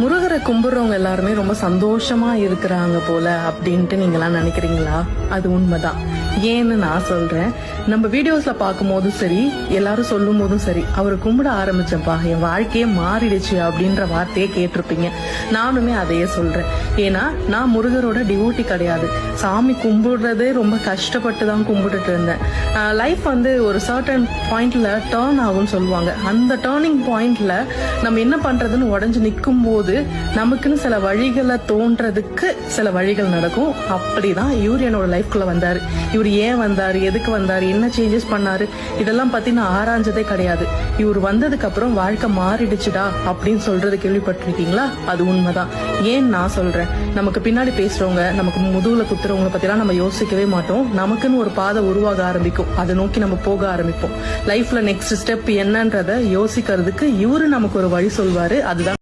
முருகரை கும்பிடுறவங்க எல்லாருமே ரொம்ப சந்தோஷமா இருக்கிறாங்க போல அப்படின்ட்டு நீங்களாம் நினைக்கிறீங்களா? அது உண்மைதான். ஏன்னு நான் சொல்றேன். நம்ம வீடியோஸ்ல பார்க்கும் போதும் சரி, எல்லாரும் சொல்லும் போதும் சரி, அவரை கும்பிட ஆரம்பிச்சப்பா என் வாழ்க்கையே மாறிடுச்சு அப்படின்ற வார்த்தையே கேட்டிருப்பீங்க. நானுமே அதையே சொல்றேன். ஏன்னா நான் முருகரோட டிவோட்டி கிடையாது. சாமி கும்பிடுறதே ரொம்ப கஷ்டப்பட்டு தான் கும்பிட்டுட்டு இருந்தேன். லைஃப் ஒரு சர்டன் பாயிண்ட்ல டேர்ன் ஆகும்னு சொல்லுவாங்க. அந்த டேர்னிங் பாயிண்ட்ல நம்ம என்ன பண்றதுன்னு உடஞ்சு நிற்கும் போது நமக்குன்னு சில வழிகளை தோன்றதுக்கு சில வழிகள் நடக்கும். அப்படிதான் இவர் என்னோட லைஃப்குள்ள வந்தாரு. இவர் ஏன் வந்தாரு, எதுக்கு வந்தாரு, என்ன சேஞ்சஸ் பண்ணாரு, இதெல்லாம் பத்தி நான் ஆராய்ஞ்சதே கிடையாது. இவர் வந்ததுக்கு அப்புறம் வாழ்க்கை மாறிடுச்சுடா அப்படின்னு சொல்றது கேள்விப்பட்டிருக்கீங்களா? அது உண்மைதான். ஏன் நான் சொல்றேன், நமக்கு பின்னாடி பேசுறவங்க, நமக்கு முதுகுல குத்துறவங்களை பத்தி எல்லாம் நம்ம யோசிக்கவே மாட்டோம். நமக்குன்னு ஒரு பாதை உருவாக ஆரம்பிக்கும். அதை நோக்கி நம்ம போக ஆரம்பிப்போம். லைஃப்ல நெக்ஸ்ட் ஸ்டெப் என்னன்றத யோசிக்கிறதுக்கு இவரு நமக்கு ஒரு வழி சொல்வாரு. அதுதான்